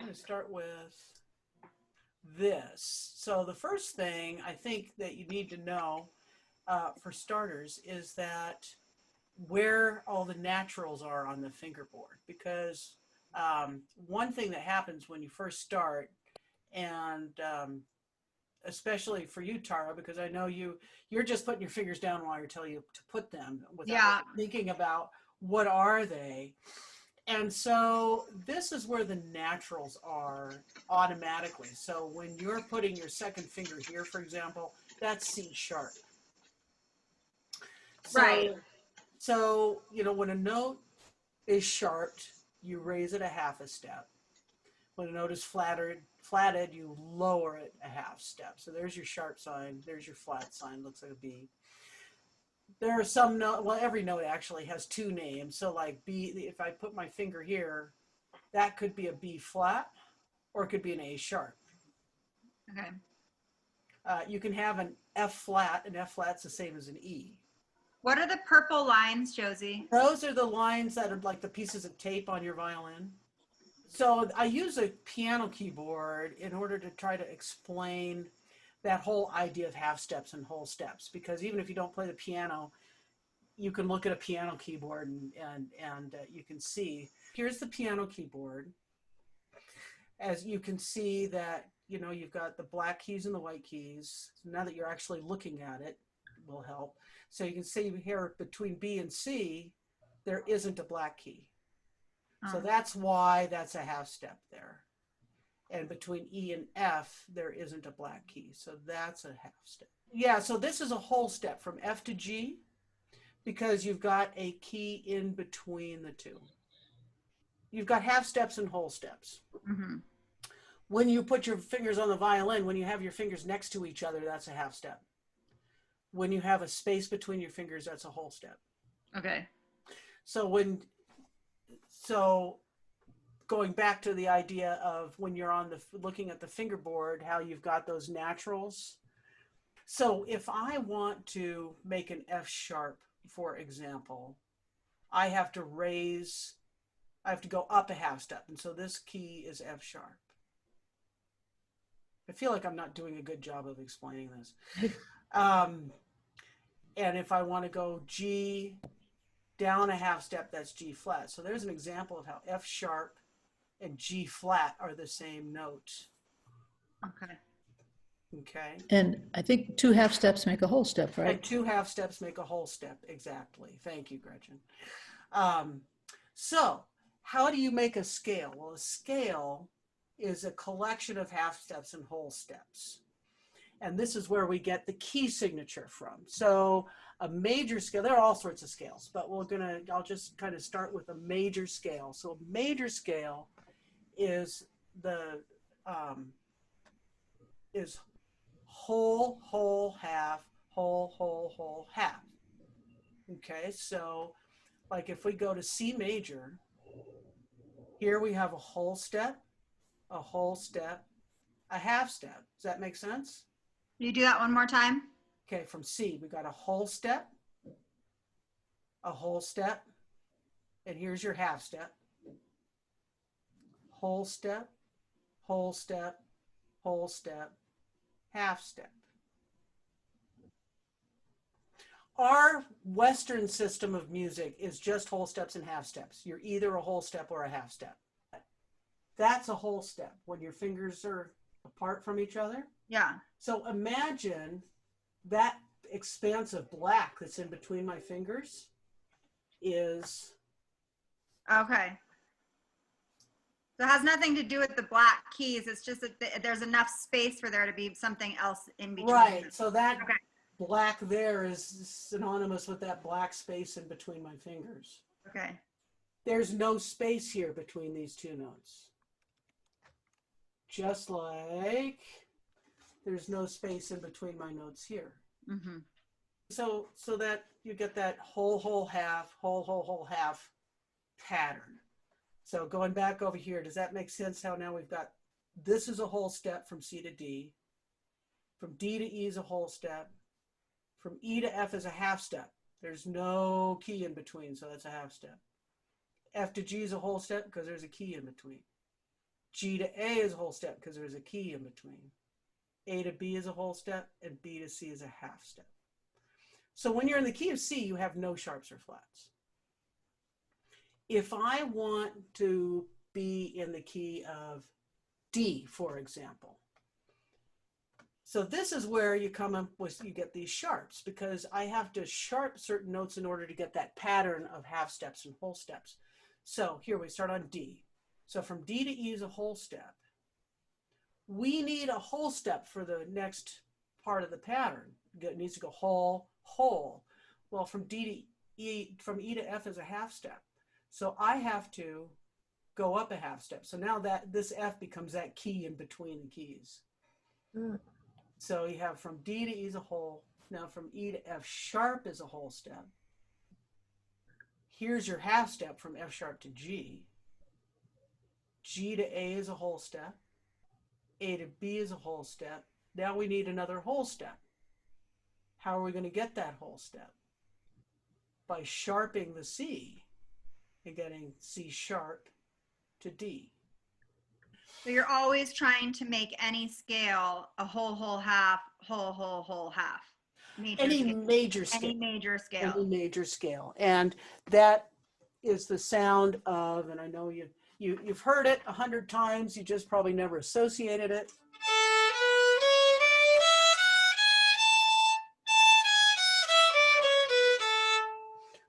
going to start with this. So the first thing I think that you need to know for starters is that where all the naturals are on the fingerboard, because one thing that happens when you first start, and especially for you, Tara, because I know you're just putting your fingers down while I tell you to put them without Yeah. thinking about what are they. And so this is where the naturals are automatically. So when you're putting your second finger here, for example, that's C sharp. Right. So when a note is sharped, you raise it a half a step. When a note is flatted, you lower it a half step. So there's your sharp sign. There's your flat sign. Looks like a B. There are some note. Well, every note actually has two names. So like B, if I put my finger here, that could be a B flat, or it could be an A sharp. Okay. You can have an F flat, and F flat's the same as an E. What are the purple lines, Josie? Those are the lines that are like the pieces of tape on your violin. So I use a piano keyboard in order to try to explain that whole idea of half steps and whole steps, because even if you don't play the piano, you can look at a piano keyboard and you can see. Here's the piano keyboard. As you can see that, you've got the black keys and the white keys. So now that you're actually looking at it, will help. So you can see here between B and C, there isn't a black key. So that's why that's a half step there. And between E and F, there isn't a black key. So that's a half step. Yeah, so this is a whole step from F to G because you've got a key in between the two. You've got half steps and whole steps. Mm-hmm. When you put your fingers on the violin, when you have your fingers next to each other, that's a half step. When you have a space between your fingers, that's a whole step. Okay. So going back to the idea of when you're looking at the fingerboard, how you've got those naturals. So if I want to make an F sharp, for example, I have to go up a half step. And so this key is F sharp. I feel like I'm not doing a good job of explaining this. And if I want to go G down a half step, that's G flat. So there's an example of how F sharp and G flat are the same note. Okay. Okay. And I think 2 half steps make a whole step, right? And 2 half steps make a whole step. Exactly. Thank you, Gretchen. So how do you make a scale? Well, a scale is a collection of half steps and whole steps. And this is where we get the key signature from. So a major scale, there are all sorts of scales, but I'll just kind of start with a major scale. So a major scale is whole, whole, half, whole, whole, whole, half. Okay, so like if we go to C major, here we have a whole step, a whole step, a half step. Does that make sense? Can you do that one more time? Okay, from C, we got a whole step, and here's your half step. Whole step, whole step, whole step, half step. Our Western system of music is just whole steps and half steps. You're either a whole step or a half step. That's a whole step when your fingers are apart from each other. Yeah. So imagine that expanse of black that's in between my fingers is... Okay. So it has nothing to do with the black keys. It's just that there's enough space for there to be something else in between. Right. So that black there is synonymous with that black space in between my fingers. Okay. There's no space here between these two notes. Just like there's no space in between my notes here. Mm-hmm. So that you get that whole, whole, half, whole, whole, whole, half pattern. So going back over here, does that make sense how now we've got, this is a whole step from C to D. From D to E is a whole step. From E to F is a half step. There's no key in between, so that's a half step. F to G is a whole step because there's a key in between. G to A is a whole step because there's a key in between. A to B is a whole step, and B to C is a half step. So when you're in the key of C, you have no sharps or flats. If I want to be in the key of D, for example, so this is where you come up with, you get these sharps, because I have to sharp certain notes in order to get that pattern of half steps and whole steps. So here we start on D. So from D to E is a whole step. We need a whole step for the next part of the pattern. It needs to go whole, whole. Well, from D to E, from E to F is a half step. So I have to go up a half step. So now that this F becomes that key in between the keys. So you have from D to E is a whole. Now from E to F sharp is a whole step. Here's your half step from F sharp to G. G to A is a whole step. A to B is a whole step. Now we need another whole step. How are we going to get that whole step? By sharping the C and getting C sharp to D. So you're always trying to make any scale a whole, whole, half, whole, whole, whole, half. Any major scale. Any major scale. Any major scale. And that is the sound of, and I know you've heard it 100 times, you just probably never associated it.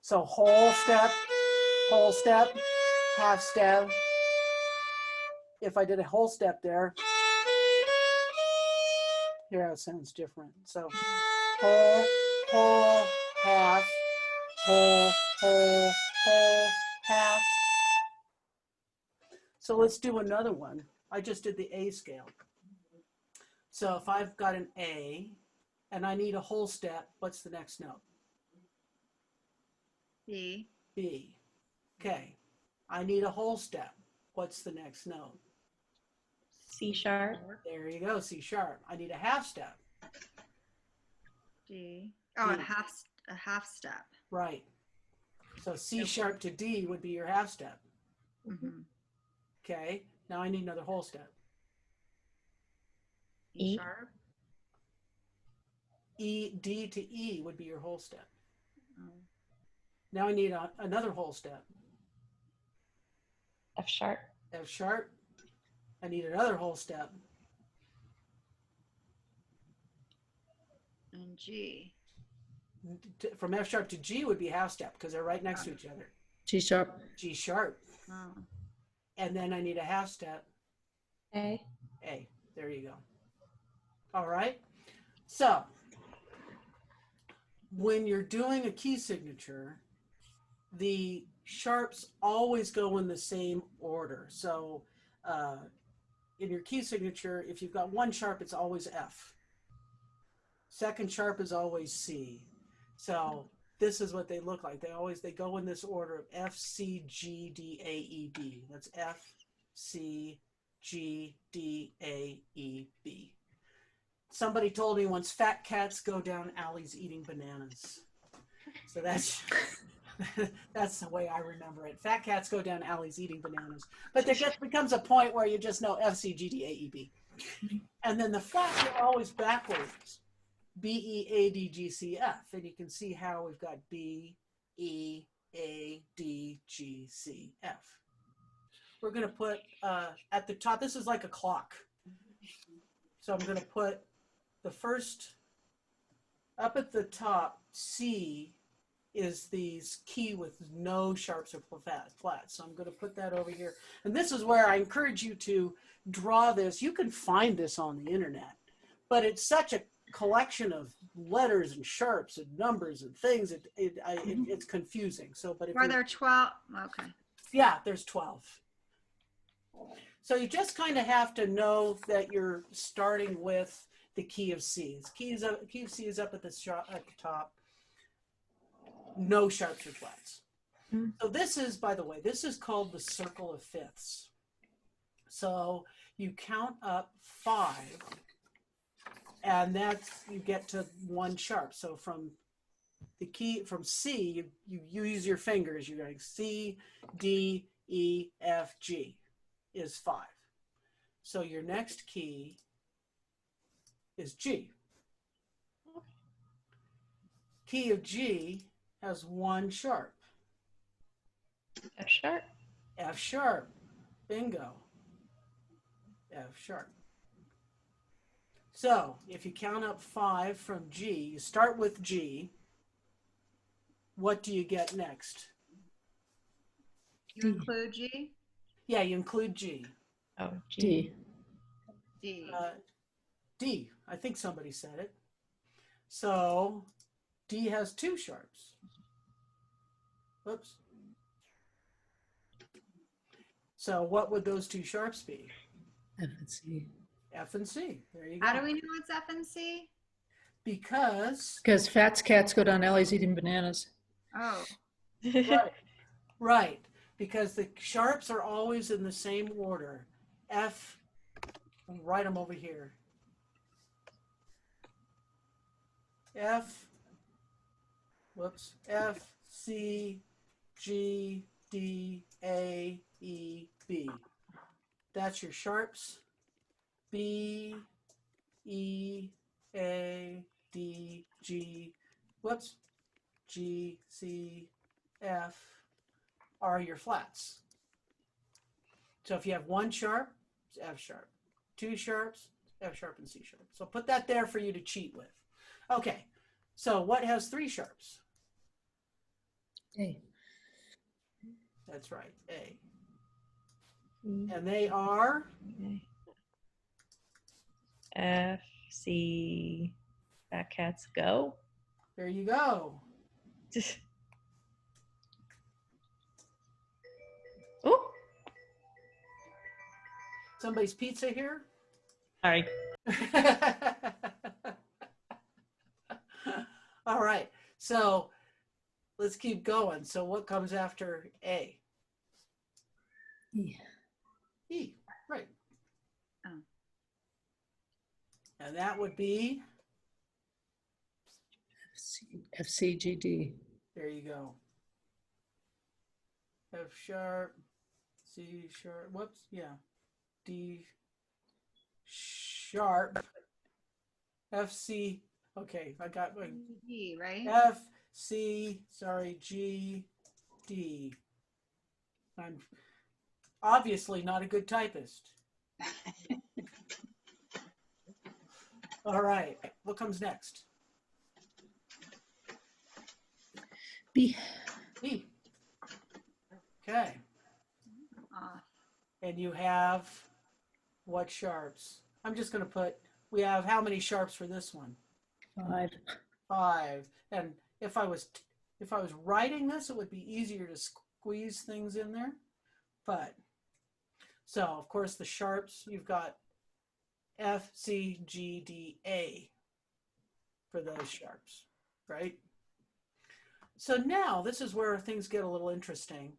So whole step, half step. If I did a whole step there, here how it sounds different. So whole, whole, half, whole, whole, whole, half. So let's do another one. I just did the A scale. So if I've got an A and I need a whole step, what's the next note? B. B. Okay. I need a whole step. What's the next note? C sharp. There you go, C sharp. I need a half step. D. Oh, D. a half step. Right. So C sharp to D would be your half step. Mm-hmm. Okay. Now I need another whole step. E E. sharp. D to E would be your whole step. Oh. Now I need another whole step. F sharp. F sharp. I need another whole step. And G. From F sharp to G would be half step because they're right next to each other. G sharp. G sharp. Oh. And then I need a half step. A. A. There you go. All right. So when you're doing a key signature, the sharps always go in the same order. So in your key signature, if you've got one sharp, it's always F. Second sharp is always C. So this is what they look like. They go in this order of F, C, G, D, A, E, B. That's F, C, G, D, A, E, B. Somebody told me once, fat cats go down alleys eating bananas. So that's that's the way I remember it. Fat cats go down alleys eating bananas. But there becomes a point where you just know F, C, G, D, A, E, B. And then the flats are always backwards. B, E, A, D, G, C, F. And you can see how we've got B, E, A, D, G, C, F. We're going to put at the top, this is like a clock. So I'm going to put the first, up at the top, C is these key with no sharps or flats. So I'm going to put that over here. And this is where I encourage you to draw this. You can find this on the internet, but it's such a collection of letters and sharps and numbers and things. It's confusing. So, but if Are there 12? Okay. yeah, there's 12. So you just kind of have to know that you're starting with the key of C. Key of C is up at the top. No sharps or flats. Mm. So this is, by the way, this is called the circle of fifths. So you count up 5, and that's, you get to 1 sharp. So from the key, from C, you use your fingers. You're going C, D, E, F, G is 5. So your next key is G. Key of G has one sharp. F sharp. F sharp. Bingo. F sharp. So if you count up 5 from G, you start with G. What do you get next? You include G? Yeah, you include G. Oh, G. D. D. D. I think somebody said it. So D has 2 sharps. Whoops. So what would those 2 sharps be? F and C. F and C. There you go. How do we know it's F and C? Because Because fats cats go down alleys eating bananas. Oh, right, right. Because the sharps are always in the same order. F. I'll write them over here. F. Whoops. F, C, G, D, A, E, B. That's your sharps. B, E, A, D, G, whoops, G, C, F are your flats. So if you have 1 sharp, it's F sharp. 2 sharps, F sharp and C sharp. So put that there for you to cheat with. Okay, so what has 3 sharps? A. That's right, A. E, And they are, F, C, fat cats go. there you go. Oh, Somebody's pizza here? sorry. All right, so let's keep going. So what comes after A? E. E, right. Oh. And that would be, F, C, F, C, G, D. there you go. F sharp, C sharp, whoops, yeah. D sharp, F, C, okay, I got my D, right? F, C, sorry, G, D. I'm obviously not a good typist. All right, what comes next? B. B. Okay, Uh, and you have what sharps? I'm just going to put, we have how many sharps for this one? 5. 5. And if I was writing this, it would be easier to squeeze things in there. But so of course the sharps, you've got F, C, G, D, A for those sharps, right? So now this is where things get a little interesting.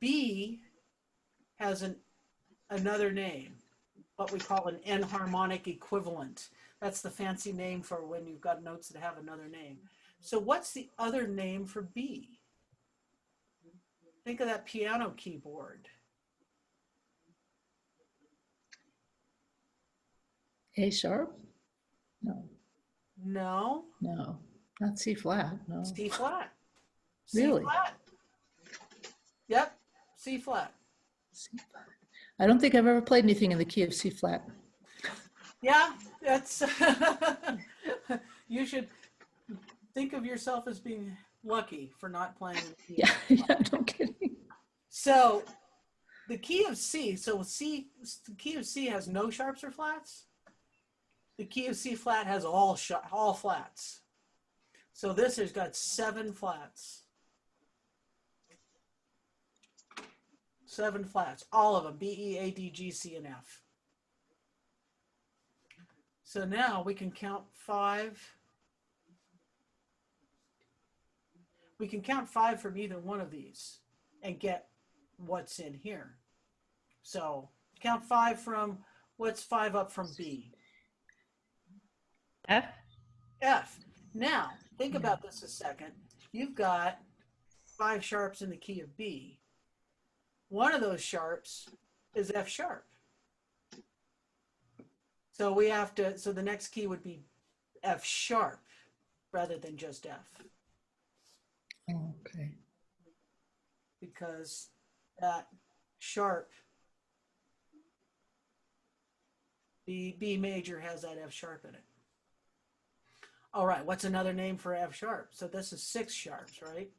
B has another name, what we call an enharmonic equivalent. That's the fancy name for when you've got notes that have another name. So what's the other name for B? Think of that piano keyboard. A sharp? No. No, No. Not C flat. No. C flat. C Really? flat. Yep, C flat. C flat. I don't think I've ever played anything in the key of C flat. Yeah, that's, you should think of yourself as being lucky for not playing the key. Yeah, yeah, no kidding. So the key of C, the key of C has no sharps or flats. The key of C flat has all flats. So this has got 7 flats. 7 flats, all of them, B, E, A, D, G, C, and F. So now we can count 5. We can count 5 from either one of these and get what's in here. So count 5 from, what's 5 up from B? F. F. Now, think about this a second. You've got 5 sharps in the key of B. One of those sharps is F sharp. So we have to, so the next key would be F sharp rather than just F, Oh, okay. because that sharp, B major has that F sharp in it. All right, what's another name for F sharp? So this is 6 sharps, right?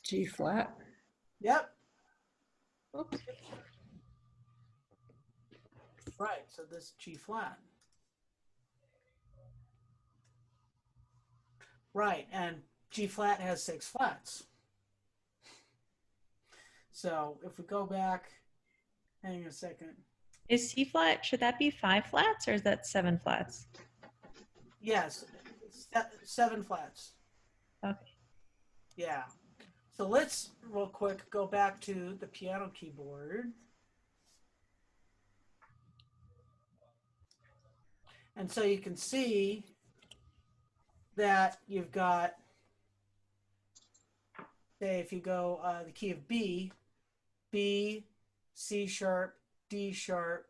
G flat. Yep, Oops. right, so this G flat. Right, and G flat has 6 flats. So if we go back, hang on a second. Is C flat, should that be 5 flats or is that 7 flats? Yes, 7 flats. Okay. Yeah. So let's real quick go back to the piano keyboard. And so you can see that you've got, say, if you go the key of B, B, C sharp, D sharp,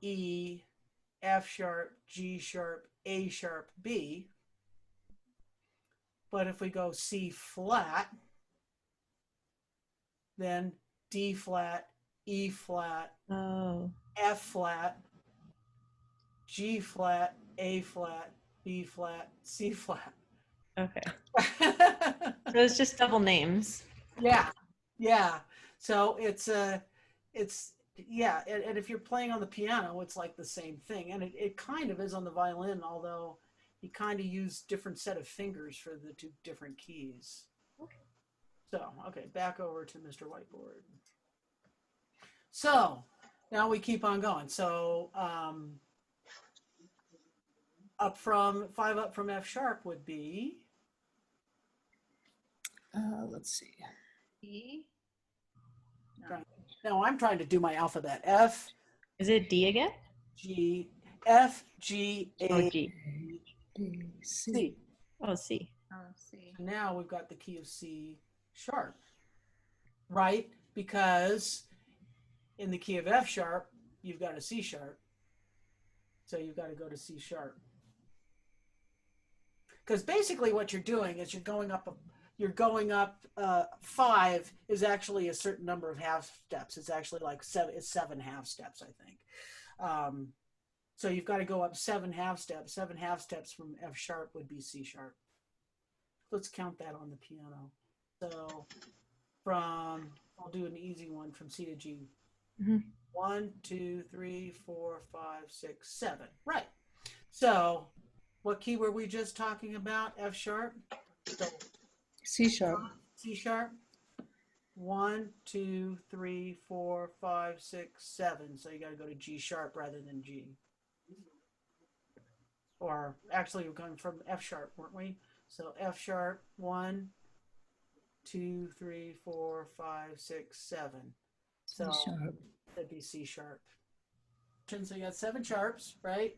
E, F sharp, G sharp, A sharp, B. But if we go C flat, then D flat, E flat, Oh, F flat, G flat, A flat, B flat, C flat. okay. So it's just double names. Yeah, yeah. So yeah, and if you're playing on the piano, it's like the same thing, and it kind of is on the violin, although you kind of use different set of fingers for the 2 different keys. So, okay, back over to Mr. Whiteboard. So now we keep on going. So up from 5 up from F sharp would be, Let's see. E. now I'm trying to do my alphabet. F, Is it D again? G, F, G, Oh, A, G. B, C. C. Oh, C. Oh, C. Now we've got the key of C sharp, right? Because in the key of F sharp, you've got a C sharp. So you've got to go to C sharp. Because basically what you're doing is you're going up 5 is actually a certain number of half steps. It's actually like 7 half steps, I think. So you've got to go up 7 half steps. 7 half steps from F sharp would be C sharp. Let's count that on the piano. So I'll do an easy one from C to G. Mhm. 1, 2, 3, 4, 5, 6, 7. Right. So what key were we just talking about? F sharp. So C sharp. C sharp. 1, 2, 3, 4, 5, 6, 7. So you got to go to G sharp rather than G. Or actually, we're going from F sharp, weren't we? So F sharp, 1, 2, 3, 4, 5, 6, 7. C So sharp. that'd be C sharp. So you got 7 sharps, right?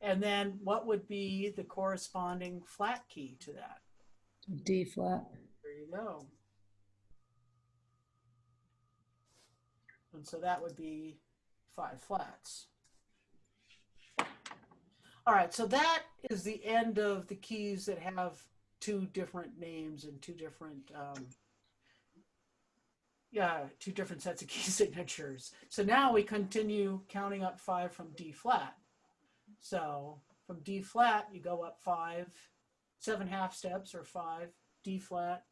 And then what would be the corresponding flat key to that? D flat. There you go. And so that would be 5 flats. All right, so that is the end of the keys that have 2 different names and 2 different, 2 different sets of key signatures. So now we continue counting up 5 from D flat. So from D flat, you go up 5, 7 half steps or 5, D flat.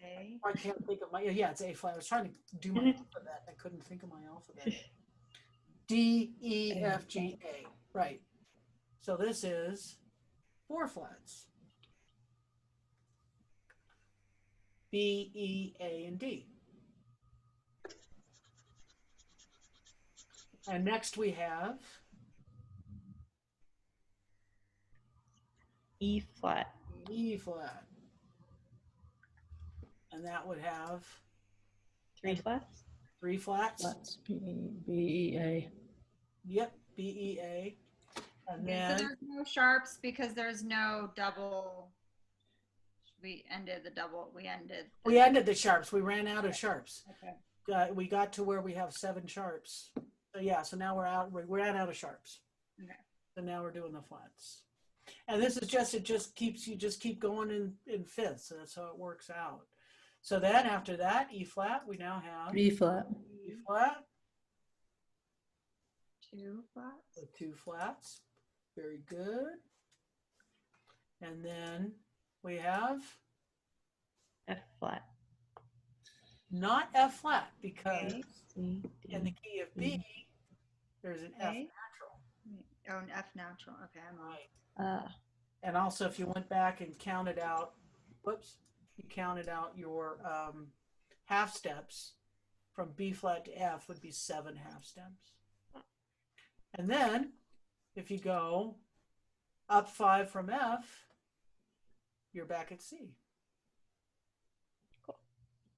A. I can't think of yeah, it's A flat. I was trying to do my alphabet. I couldn't think of my alphabet. D, E, F, G, A. Right. So this is 4 flats. B, E, A, and D. And next we have E flat. E flat. And that would have 3 flats? 3 flats. Flats. B, E, A. Yep, B, E, A. And So then, there's no sharps because there's no double. We ended the double. We ended the sharps. We ran out of sharps. Okay. We got to where we have 7 sharps. So yeah, so now we ran out of sharps. Okay. So now we're doing the flats. And this is just, you just keep going in fifths. So that's how it works out. So then after that, E flat, we now have E flat. E flat 2 flats. with 2 flats. Very good. And then we have F flat. not F flat because Okay. C, in the D. key of B, there's an F Okay. natural. Oh, an F natural. Okay, I'm on. Right. And also if you went back and counted out, whoops, you counted out your half steps from B flat to F would be 7 half steps. And then if you go up 5 from F, you're back at C.